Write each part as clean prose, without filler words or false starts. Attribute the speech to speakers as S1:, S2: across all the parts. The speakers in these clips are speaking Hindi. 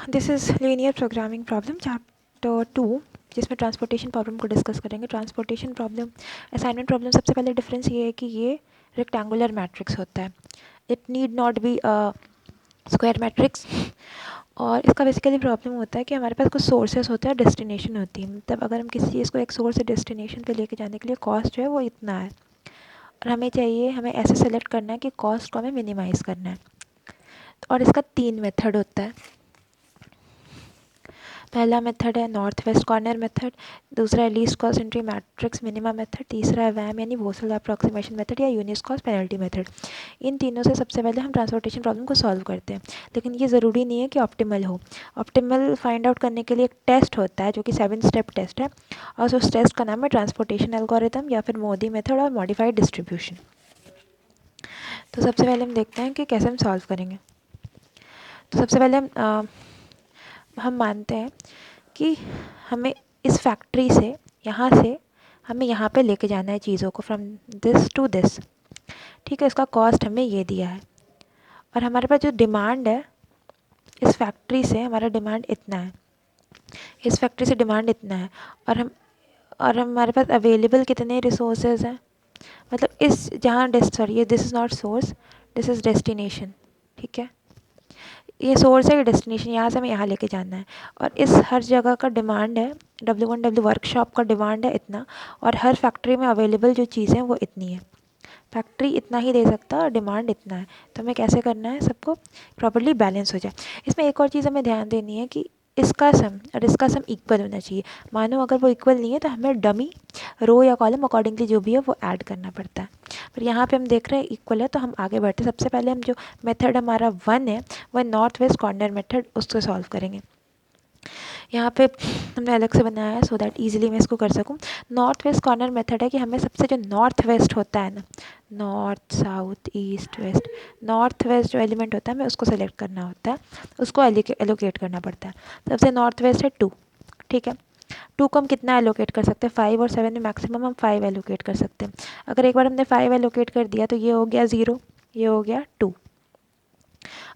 S1: This is linear programming problem chapter 2, जिसमें ट्रांसपोर्टेशन प्रॉब्लम को डिस्कस करेंगे। ट्रांसपोर्टेशन प्रॉब्लम असाइनमेंट प्रॉब्लम सबसे पहले डिफरेंस ये है कि ये रेक्टेंगुलर मैट्रिक्स होता है, it need not be square matrix. और इसका बेसिकली प्रॉब्लम होता है कि हमारे पास कुछ सोर्सेस होते हैं और डेस्टिनेशन होती है। मतलब अगर हम किसी चीज़ को एक सोर्स से डेस्टिनेशन पे लेके जाने के लिए कॉस्ट जो है वो इतना है, और हमें ऐसे सेलेक्ट करना है कि कॉस्ट को हमें मिनिमाइज़ करना है। और इसका 3 मेथड होता है। पहला मेथड है नॉर्थ वेस्ट कॉर्नर मेथड, दूसरा है least cost entry matrix minima method, तीसरा है वैम यानी वोसल अप्रॉक्सीमेशन मेथड या यूनिट कॉस्ट पेनल्टी मेथड। इन तीनों से सबसे पहले हम ट्रांसपोर्टेशन प्रॉब्लम को सॉल्व करते हैं, लेकिन ये ज़रूरी नहीं है कि ऑप्टिमल हो। ऑप्टिमल फाइंड आउट करने के लिए एक टेस्ट होता है जो कि 7 स्टेप टेस्ट है, और उस टेस्ट का नाम है ट्रांसपोर्टेशन एल्गोरिथम या फिर मोदी मेथड और मॉडिफाइड डिस्ट्रीब्यूशन। तो सबसे पहले हम देखते हैं कि कैसे हम सॉल्व करेंगे। तो सबसे पहले हम मानते हैं कि हमें इस फैक्ट्री से हमें यहाँ पे लेके जाना है चीज़ों को, फ्रॉम दिस टू दिस। ठीक है, इसका कॉस्ट हमें ये दिया है, और हमारे पास जो डिमांड है इस फैक्ट्री से, हमारा डिमांड इतना है, इस फैक्ट्री से डिमांड इतना है, और हमारे पास अवेलेबल कितने रिसोर्सेज हैं। मतलब ये this is not source, this is destination. ठीक है, ये सोर्स है, ये डेस्टिनेशन, यहाँ से हमें यहाँ लेके जाना है, और इस हर जगह का डिमांड है, W1W वर्कशॉप का डिमांड है इतना, और हर फैक्ट्री में अवेलेबल जो चीज़ें हैं वो इतनी है। फैक्ट्री इतना ही दे सकता है और डिमांड इतना है, तो हमें कैसे करना है सबको प्रॉपर्ली बैलेंस हो जाए। इसमें एक और चीज़ हमें ध्यान देनी है कि इसका सम और इसका सम इक्वल होना चाहिए। मानो अगर वो इक्वल नहीं है तो हमें डमी रो या कॉलम अकॉर्डिंगली जो भी है वो ऐड करना पड़ता है। पर यहाँ पे हम देख रहे हैं इक्वल है, तो हम आगे बढ़ते हैं। सबसे पहले हम जो मेथड हमारा 1 है वह नॉर्थ वेस्ट कॉर्नर मेथड, उसको सॉल्व करेंगे। यहाँ पे हमने अलग से बनाया है सो दैट इजीली मैं इसको कर सकूँ। नॉर्थ वेस्ट कॉर्नर मेथड है कि हमें सबसे जो नॉर्थ वेस्ट होता है ना, north south east west, north west जो एलिमेंट होता है हमें उसको सेलेक्ट करना होता है, उसको एलोकेट करना पड़ता है। सबसे नॉर्थ वेस्ट है 2। ठीक है, 2 को हम कितना एलोकेट कर सकते हैं, 5 और 7 में मैक्सिमम हम 5 एलोकेट कर सकते हैं। अगर एक बार हमने 5 एलोकेट कर दिया तो ये हो गया 0, ये हो गया 2।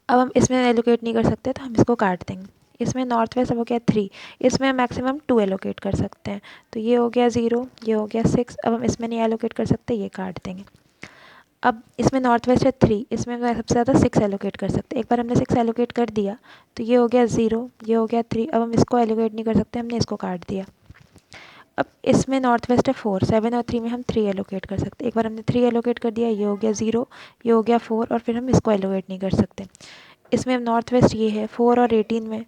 S1: अब हम इसमें एलोकेट नहीं कर सकते तो हम इसको काट देंगे। इसमें नॉर्थ वेस्ट अब हो गया 3, इसमें मैक्सिमम 2 एलोकेट कर सकते हैं, तो ये हो गया 0, ये हो गया 6। अब हम इसमें नहीं एलोकेट कर सकते, ये काट देंगे। अब इसमें नॉर्थ वेस्ट है 3, इसमें मैं सबसे ज़्यादा 6 एलोकेट कर सकते। एक बार हमने 6 एलोकेट कर दिया तो ये हो गया 0, ये हो गया 3। अब हम इसको एलोकेट नहीं कर सकते, हमने इसको काट दिया। अब इसमें नॉर्थ वेस्ट है 4, 7 और 3 में हम 3 एलोकेट कर सकते। एक बार हमने 3 एलोकेट कर दिया, ये हो गया 0, ये हो गया 4, और फिर हम इसको एलोकेट नहीं कर सकते। इसमें नॉर्थ वेस्ट ये है 4 और 18 में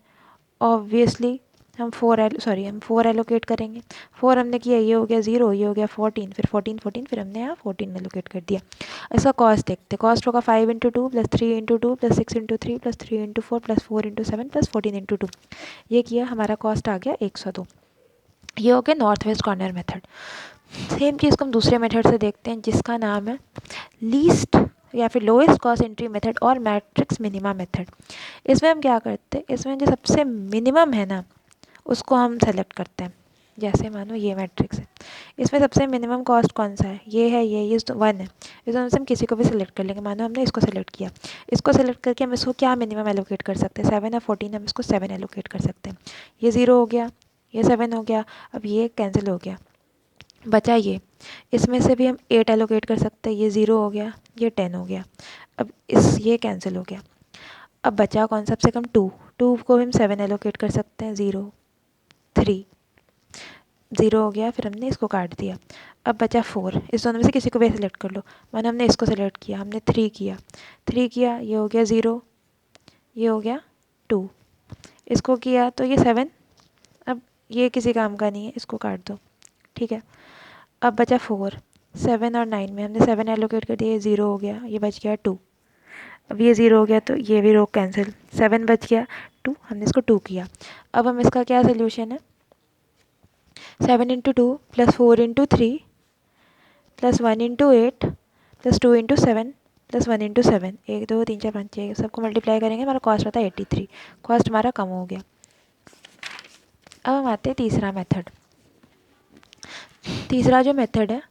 S1: ऑब्वियसली हम 4 एलोकेट करेंगे। 4 हमने किया, ये हो गया 0, ये हो गया 14, फिर 14, फिर हमने यहाँ 14 एलोकेट कर दिया। इसका कॉस्ट देखते, कॉस्ट होगा 5 into 2 plus 3 into 2 plus 6 into 3 plus 3 into 4 plus 4 into 7 plus 14 into 2। ये किया, हमारा कॉस्ट आ गया 102। ये हो गया north west corner method. Same चीज़ को हम दूसरे मेथड से देखते हैं जिसका नाम है लीस्ट या फिर लोएस्ट कॉस्ट एंट्री मेथड और मैट्रिक्स मिनिमा मेथड। इसमें हम क्या करते हैं, इसमें जो सबसे मिनिमम है ना उसको हम सेलेक्ट करते हैं। जैसे मानो ये मैट्रिक्स है, इसमें सबसे मिनिमम कॉस्ट कौन सा है, ये तो 1 है। इस दोनों से हम किसी को भी सिलेक्ट कर लेंगे। मानो हमने इसको सेलेक्ट किया, इसको सेलेक्ट करके हम इसको क्या मिनिमम एलोकेट कर सकते हैं, 7 और 14, हम इसको 7 एलोकेट कर सकते हैं। ये 0 हो गया, ये 7 हो गया, अब ये कैंसिल हो गया, बचा ये। इसमें से भी हम 8 एलोकेट कर सकते हैं, ये 0 हो गया, ये 10 हो गया। अब ये कैंसिल हो गया। अब बचा कौन सा, सबसे कम 2, 2 को भी हम 7 एलोकेट कर सकते हैं, 0, 3, 0 हो गया, फिर हमने इसको काट दिया। अब बचा 4, इस दोनों में से किसी को भी सेलेक्ट कर लो। मानो हमने इसको सेलेक्ट किया, हमने 3 किया, 3 किया, ये हो गया 0, ये हो गया 2, इसको किया तो ये 7। अब ये किसी काम का नहीं है, इसको काट दो। ठीक है, अब बचा 4, 7 और 9 में हमने 7 एलोकेट कर दिया, ये 0 हो गया, ये बच गया 2। अब ये 0 हो गया तो ये भी रो कैंसिल, 7 बच गया, 2, हमने इसको 2 किया। अब हम इसका क्या सोल्यूशन है, 7 into 2 plus 4 into 3 plus 1 into 8 plus 2 into 7 plus 1 into 7, 1 2 3 4 5 6 सबको मल्टीप्लाई करेंगे, हमारा कॉस्ट आता है 83। कॉस्ट हमारा कम हो गया। अब हम आते हैं तीसरा मेथड। तीसरा जो मेथड है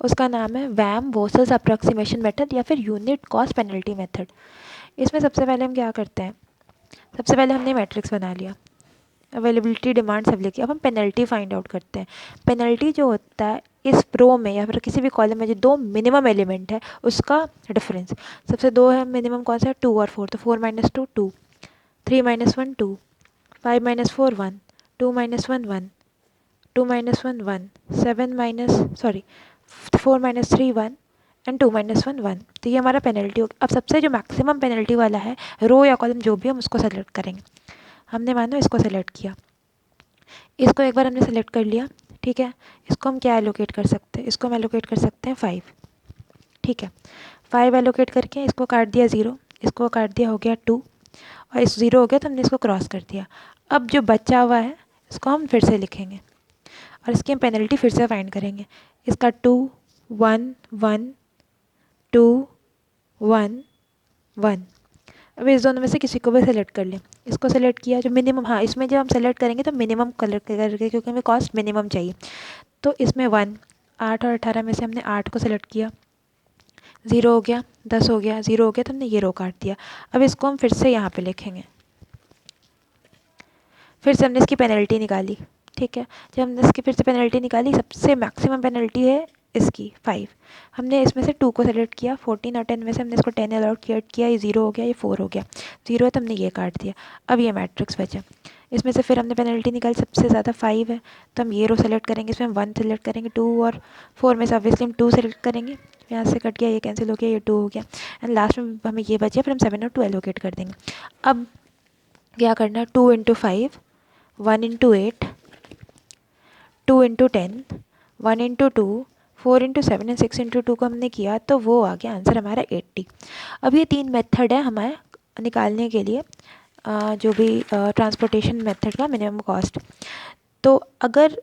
S1: उसका नाम है वैम वोसल्स अप्रॉक्सीमेशन मेथड या फिर यूनिट कॉस्ट पेनल्टी मेथड। इसमें सबसे पहले हम क्या करते हैं, सबसे पहले हमने मैट्रिक्स बना लिया, अवेलेबिलिटी डिमांड सब लिखी। अब हम पेनल्टी फाइंड आउट करते हैं। पेनल्टी जो होता है इस रो में या फिर किसी भी कॉलम में जो दो मिनिमम एलिमेंट है उसका डिफरेंस। सबसे दो है मिनिमम कौन सा है, 2 और 4, तो 4 - 2 2, 3 - 1 2, 5 - 4 1, 2 - 1 1, 2 - 1 1, 7 माइनस सॉरी 4 - 3 1 एंड 2 - 1 1। तो ये हमारा पेनल्टी हो गया। अब सबसे जो मैक्सिमम पेनल्टी वाला है रो या कॉलम जो भी हम उसको सेलेक्ट करेंगे। हमने मानो इसको सेलेक्ट किया, इसको एक बार हमने सेलेक्ट कर लिया, ठीक है। इसको हम क्या एलोकेट कर सकते हैं, इसको हम एलोकेट कर सकते हैं 5, ठीक है। 5 एलोकेट करके इसको काट दिया 0, इसको काट दिया हो गया 2, और इस 0 हो गया तो हमने इसको क्रॉस कर दिया। अब जो बचा हुआ है इसको हम फिर से लिखेंगे और इसकी हम पेनल्टी फिर से फाइंड करेंगे। इसका 2 1 1 2 1 1। अब इस दोनों में से किसी को भी सेलेक्ट कर लें। इसको सेलेक्ट किया जो मिनिमम, हाँ इसमें जब हम सेलेक्ट करेंगे तो मिनिमम कलर करके, क्योंकि हमें कॉस्ट मिनिमम चाहिए। तो इसमें 1 8 और 18 में से हमने 8 को सेलेक्ट किया, 0 हो गया, 10 हो गया, 0 हो गया तो हमने ये रो काट दिया। अब इसको हम फिर से यहाँ पे लिखेंगे, फिर से हमने इसकी पेनल्टी निकाली, ठीक है। जब हमने इसकी फिर से पेनल्टी निकाली, सबसे मैक्सिमम पेनल्टी है इसकी 5। हमने इसमें से 2 को सेलेक्ट किया, 14 और 10 में से हमने इसको 10 अलाउट किया, ये 0 हो गया, ये 4 हो गया, 0 है तो हमने ये काट दिया। अब ये मैट्रिक्स बचा, इसमें से फिर हमने पेनल्टी निकाली, सबसे ज़्यादा 5 है तो हम ये रो सेलेक्ट करेंगे, इसमें हम 1 सेलेक्ट करेंगे, 2 और 4 में से ऑब्वियसली हम 2 सेलेक्ट करेंगे, यहाँ से कट गया, ये कैंसिल हो गया, ये 2 हो गया, एंड लास्ट में हमें ये बचे, फिर हम 7 और 2 एलोकेट कर देंगे। अब क्या करना है, 2 × 5, 1 × 8, 2 × 10, 1 × 2, 4 × 7 एंड 6 × 2 को हमने किया तो वो आ गया आंसर हमारा 80। अब ये 3 मेथड है हमारे निकालने के लिए, जो भी ट्रांसपोर्टेशन मेथड का मिनिमम कॉस्ट। तो अगर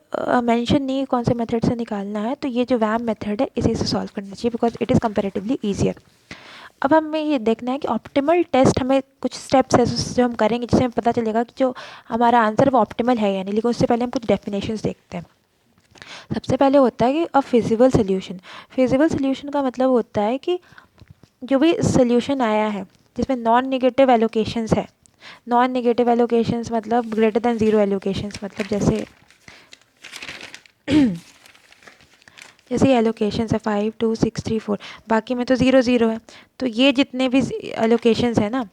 S1: मेंशन नहीं कौन से मेथड से निकालना है तो ये जो वैम मेथड है इसी से सॉल्व करना चाहिए, because it is comparatively easier. अब हमें ये देखना है कि ऑप्टिमल टेस्ट, हमें कुछ स्टेप्स है जो हम करेंगे जिससे हमें पता चलेगा कि जो हमारा आंसर वो ऑप्टिमल है या नहीं। लेकिन उससे पहले हम कुछ डेफिनेशंस देखते हैं। सबसे पहले होता है कि अ फिजिबल सोल्यूशन। फिजिबल सोल्यूशन का मतलब होता है कि जो भी सोल्यूशन आया है जिसमें नॉन नेगेटिव एलोकेशंस है, नॉन नेगेटिव एलोकेशंस मतलब ग्रेटर देन 0 एलोकेशंस, मतलब जैसे जैसे एलोकेशंस है 5 2 6 3 4, बाकी में तो 0 0 है। तो ये जितने भी एलोकेशंस है ना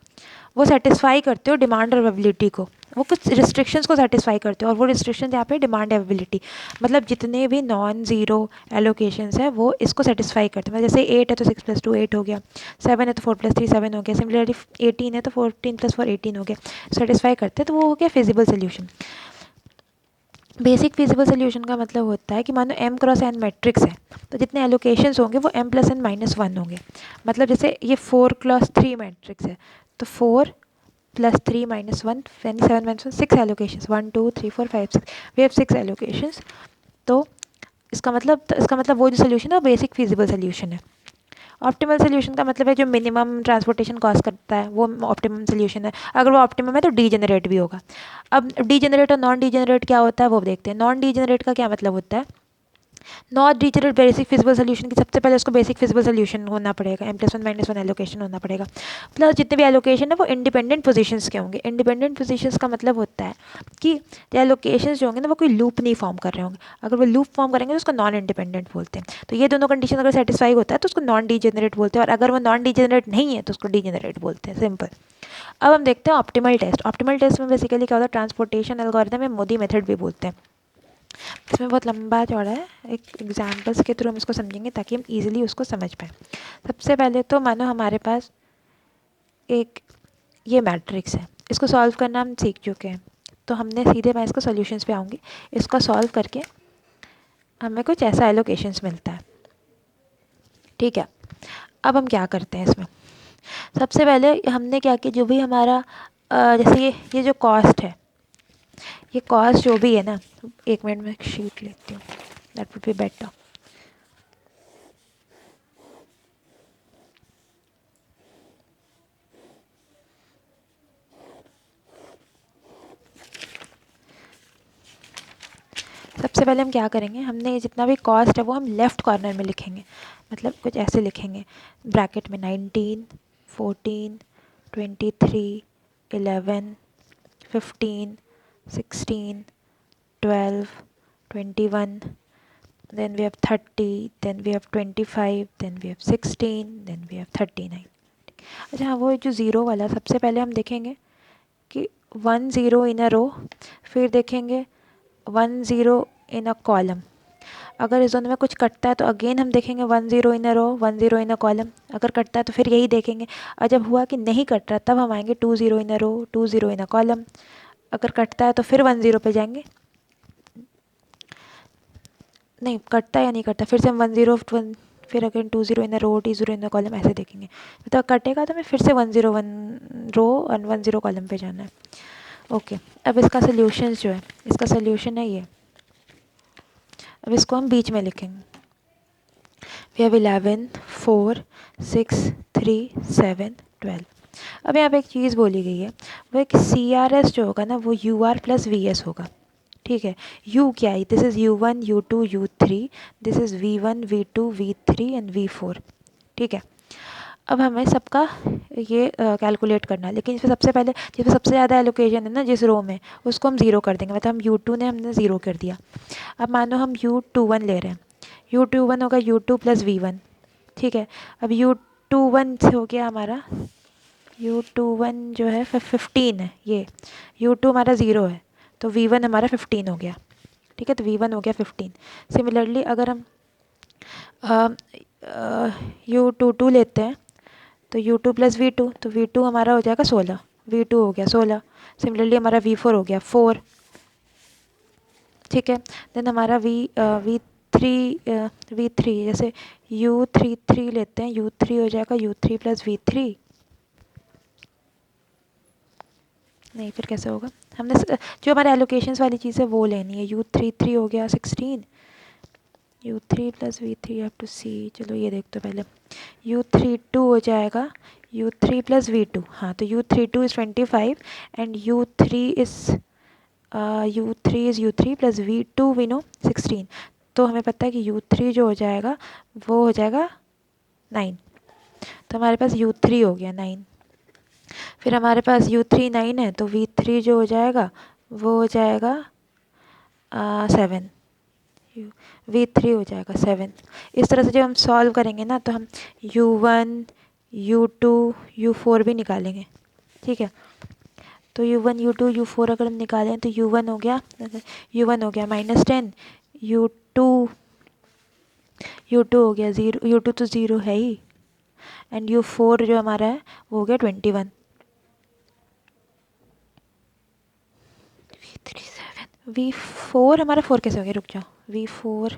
S1: वो सेटिस्फाई करते हो डिमांड और अवेबिलिटी को, वो कुछ रिस्ट्रिक्शंस को सेटिस्फाई करते हो, और वो रिस्ट्रिक्शन यहाँ पे डिमांड अवेबिलिटी, मतलब जितने भी नॉन ज़ीरो एलोकेशंस है वो इसको सेटिस्फाई करते हैं। मतलब जैसे 8 है तो 6 + 2 8 हो गया, 7 है तो 4 + 3 7 हो गया, सिमिलरली 18 है तो 14 + 4 18 हो गया, सेटिस्फाई करते हैं, तो वो हो गया feasible solution. Basic feasible solution का मतलब होता है कि मानो m × n मैट्रिक्स है तो जितने एलोकेशंस होंगे वो m + n - 1 होंगे। मतलब जैसे ये 4 × 3 मैट्रिक्स है तो 4 + 3 - 1 यानी 7 - 1 6 एलोकेशंस, 1 2 3 4 5 6, वी हैव 6 एलोकेशंस। तो इसका मतलब वो जो सोल्यूशन है वो बेसिक फिजिबल सोल्यूशन है। ऑप्टिमल सोल्यूशन का मतलब है जो मिनिमम ट्रांसपोर्टेशन कॉस्ट करता है वो ऑप्टिमम सोल्यूशन है। अगर वो ऑप्टिमम है तो डीजेनरेट भी होगा। अब डीजेनरेट और नॉन डीजेनरेट क्या होता है वो देखते हैं। नॉन डीजेनरेट का क्या मतलब होता है, not degenerate basic feasible solution की सबसे पहले उसको बेसिक फिजिबल सोल्यूशन होना पड़ेगा, m + 1 - 1 एलोकेशन होना पड़ेगा। प्लस जितने भी एलोकेशन है वो इंडिपेंडेंट पोजीशंस के होंगे। इंडिपेंडेंट पोजीशंस का मतलब होता है कि जो एलोकेशंस जो होंगे ना वो कोई लूप नहीं फॉर्म कर रहे होंगे। अगर वो लूप फॉर्म करेंगे तो उसको नॉन इंडिपेंडेंट बोलते हैं। तो ये दोनों कंडीशन अगर सेटिस्फाई होता है तो उसको नॉन डीजेनरेट बोलते हैं, और अगर वो नॉन डीजेनरेट नहीं है तो उसको डीजेनरेट बोलते हैं, सिंपल। अब हम देखते हैं ऑप्टिमल टेस्ट। ऑप्टिमल टेस्ट में बेसिकली क्या होता है, ट्रांसपोर्टेशन एल्गोरिथम में मोदी मेथड भी बोलते हैं। इसमें बहुत लंबा चौड़ा है, एक एग्जांपल्स के थ्रू हम इसको समझेंगे ताकि हम इजीली उसको समझ पाएँ। सबसे पहले तो मानो हमारे पास एक ये मैट्रिक्स है, इसको सॉल्व करना हम सीख चुके हैं, तो हमने सीधे मैं इसका सॉल्यूशंस पे आऊँगी। इसका सॉल्व करके हमें कुछ ऐसा एलोकेशंस मिलता है, ठीक है। अब हम क्या करते हैं इसमें, सबसे पहले हमने क्या किया, जो भी हमारा जैसे ये जो कॉस्ट है, ये कॉस्ट जो भी है ना, एक मिनट में शीट लेती हूँ, दैट वुड बी बेटर। सबसे पहले हम क्या करेंगे, हमने जितना भी कॉस्ट है वो हम लेफ़्ट कॉर्नर में लिखेंगे, मतलब कुछ ऐसे लिखेंगे ब्रैकेट में 19 14 23 11, 15, 16, 12, 21, then we have 30, then we have 25, then we have 16, then we have 39. अच्छा हाँ, वो जो ज़ीरो वाला सबसे पहले हम देखेंगे कि 1 0 इन अ रो, फिर देखेंगे 1 0 इन अ कॉलम। अगर इस दोनों में कुछ कटता है तो अगेन हम देखेंगे 1 0 इन अ रो, 1 0 इन अ कॉलम। अगर कटता है तो फिर यही देखेंगे, और जब हुआ कि नहीं कट रहा तब हम आएंगे 2 0 इन अ रो, 2 0 इन अ कॉलम। अगर कटता है तो फिर 1 0 पे जाएंगे, नहीं कटता या नहीं कटता फिर से हम 1 0 1, फिर again 2 0 in a row, 2 0 in a column, ऐसे देखेंगे। तो कटेगा तो हमें फिर से 1 0 1 रो और 1 0 कॉलम पे जाना है। ओके, अब इसका सोल्यूशन जो है, इसका सोल्यूशन है ये। अब इसको हम बीच में लिखेंगे। We have 11, 4, 6, 3, 7, 12। अब यहाँ पे एक चीज़ बोली गई है, वो एक CRS जो होगा ना वो UR प्लस VS होगा। ठीक है, U क्या है, this is U1, U2, U3, this is V1, V2, V3 and V4। ठीक है, अब हमें सबका ये कैलकुलेट करना है, लेकिन इसमें सबसे पहले जिसमें सबसे ज़्यादा एलोकेशन है ना जिस रो में, उसको हम ज़ीरो कर देंगे। मतलब हम U2 ने हमने ज़ीरो कर दिया। अब मानो हम U21 ले रहे हैं, U21 होगा U2 प्लस V1। ठीक है, अब U21 से हो गया हमारा, U21 जो है 15 है, ये U2 हमारा ज़ीरो है तो V1 हमारा 15 हो गया। ठीक है, तो V1 हो गया 15। सिमिलरली अगर हम U22 लेते हैं तो U2 प्लस V2, तो V2 हमारा हो जाएगा 16, V2 हो गया 16। सिमिलरली हमारा V4 हो गया 4। ठीक है, देन हमारा V3 जैसे U33 लेते हैं, U3 हो जाएगा U3 प्लस V3। नहीं, फिर कैसे होगा, हमने जो हमारे एलोकेशंस वाली चीज़ है वो लेनी है। U33 हो गया 16, U3 plus V3 have to सी, चलो ये देख तो पहले। U32 हो जाएगा U3 प्लस V2, हाँ तो U32 is 25 and U3 plus V2 we know 16। तो हमें पता है कि U3 जो हो जाएगा वो हो जाएगा 9, तो हमारे पास U3 हो गया 9। फिर हमारे पास U3 9 है तो V3 जो हो जाएगा वो हो जाएगा 7, V3 हो जाएगा 7। इस तरह से जब हम सॉल्व करेंगे ना तो हम U1, U2, U4 भी निकालेंगे। ठीक है, तो U1, U2, U4 अगर हम निकालें तो U1 हो गया -10, U2 हो गया 0, U2 तो 0 है ही, एंड U4 जो हमारा है वो हो गया 21। V4 हमारा 4 कैसे हो गया, रुक जाओ, V4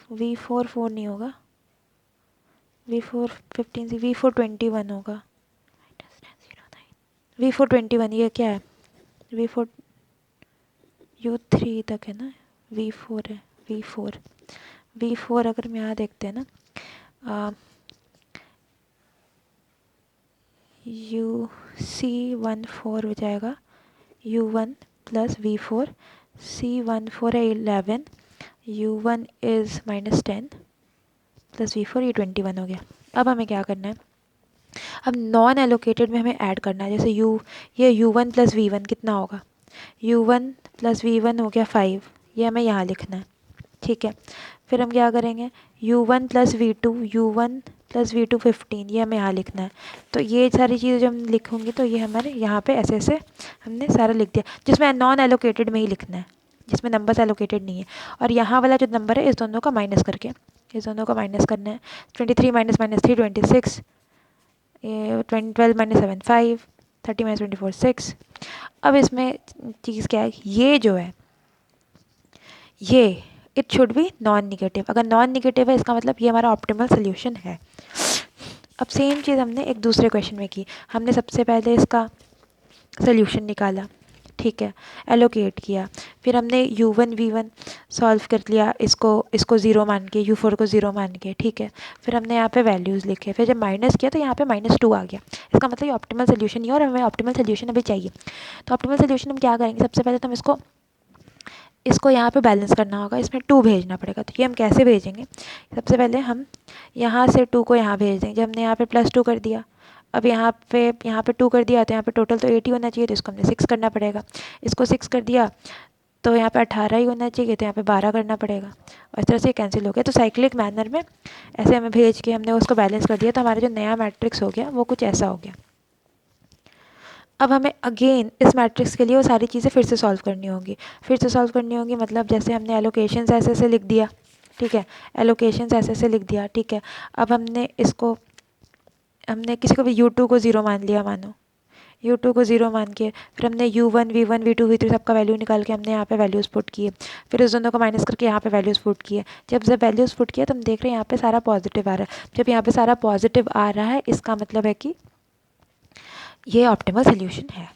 S1: V4 4 नहीं होगा, V4 15 से V4 21 होगा, V4 21 ये क्या है, V4 U3 तक है ना, V4 है, V4 अगर हम यहाँ देखते हैं ना, C14 हो जाएगा U1 प्लस V4, C14 है 11, U1 इज़ -10 प्लस V4, ये 21 हो गया। अब हमें क्या करना है, अब नॉन एलोकेटेड में हमें ऐड करना है। जैसे ये U1 प्लस V1 कितना होगा, U1 प्लस V1 हो गया 5, ये हमें यहाँ लिखना है। ठीक है, फिर हम क्या करेंगे, U1 प्लस V2 15, ये हमें यहाँ लिखना है। तो ये सारी चीज़ें जो हम लिखूँगी तो ये हमारे यहाँ पे ऐसे ऐसे हमने सारा लिख दिया, जिसमें नॉन एलोकेटेड में ही लिखना है, जिसमें नंबर्स एलोकेटेड नहीं है। और यहाँ वाला जो नंबर है इस दोनों का माइनस करके, इस दोनों का माइनस करना है। 23 माइनस -3 26, 12 माइनस 7 5, 30 माइनस 24 6। अब इसमें चीज़ क्या है, ये जो है ये it should be non negative. अगर नॉन निगेटिव है इसका मतलब ये हमारा ऑप्टिमल सोल्यूशन है। अब सेम चीज़ हमने एक दूसरे क्वेश्चन में की, हमने सबसे पहले इसका सोल्यूशन निकाला, ठीक है, एलोकेट किया, फिर हमने U1 V1 सॉल्व कर लिया, इसको 0 मान के, U4 को 0 मान के। ठीक है, फिर हमने यहाँ पे वैल्यूज़ लिखे, फिर जब माइनस किया तो यहाँ पे -2 आ गया। इसका मतलब ये ऑप्टिमल सोल्यूशन ही है और हमें ऑप्टिमल सोल्यूशन अभी चाहिए। तो ऑप्टिमल सोल्यूशन हम क्या करेंगे, सबसे पहले तो हम इसको इसको यहाँ पे बैलेंस करना होगा, इसमें 2 भेजना पड़ेगा। तो ये हम कैसे भेजेंगे, सबसे पहले हम यहाँ से 2 को यहाँ भेज देंगे। जब हमने यहाँ पे +2 कर दिया, अब यहाँ पे 2 कर दिया, तो यहाँ पे टोटल तो 8 ही होना चाहिए, तो इसको हमने 6 करना पड़ेगा। इसको 6 कर दिया तो यहाँ पे 18 ही होना चाहिए, तो यहाँ पे 12 करना पड़ेगा। और इस तरह से कैंसिल हो गया। तो साइक्लिक मैनर में ऐसे हमें भेज के हमने उसको बैलेंस कर दिया, तो हमारा जो नया मैट्रिक्स हो गया वो कुछ ऐसा हो गया। अब हमें अगेन इस मैट्रिक्स के लिए वो सारी चीज़ें फिर से सॉल्व करनी होंगी। मतलब जैसे हमने एलोकेशंस ऐसे ऐसे लिख दिया, ठीक है, एलोकेशंस ऐसे ऐसे लिख दिया, ठीक है। अब हमने किसी को भी U2 को 0 मान लिया, मानो U2 को 0 मान के फिर हमने U1 V1 V2 V3 सबका वैल्यू निकाल के हमने यहाँ पे वैल्यूज़ पुट किए, फिर उस दोनों को माइनस करके यहाँ पे वैल्यूज़ पुट किए। जब वैल्यूज़ पुट किए तो हम देख रहे हैं यहाँ पे सारा पॉजिटिव आ रहा है। जब यहाँ पे सारा पॉजिटिव आ रहा है, इसका मतलब है कि ये ऑप्टिमल सोल्यूशन है।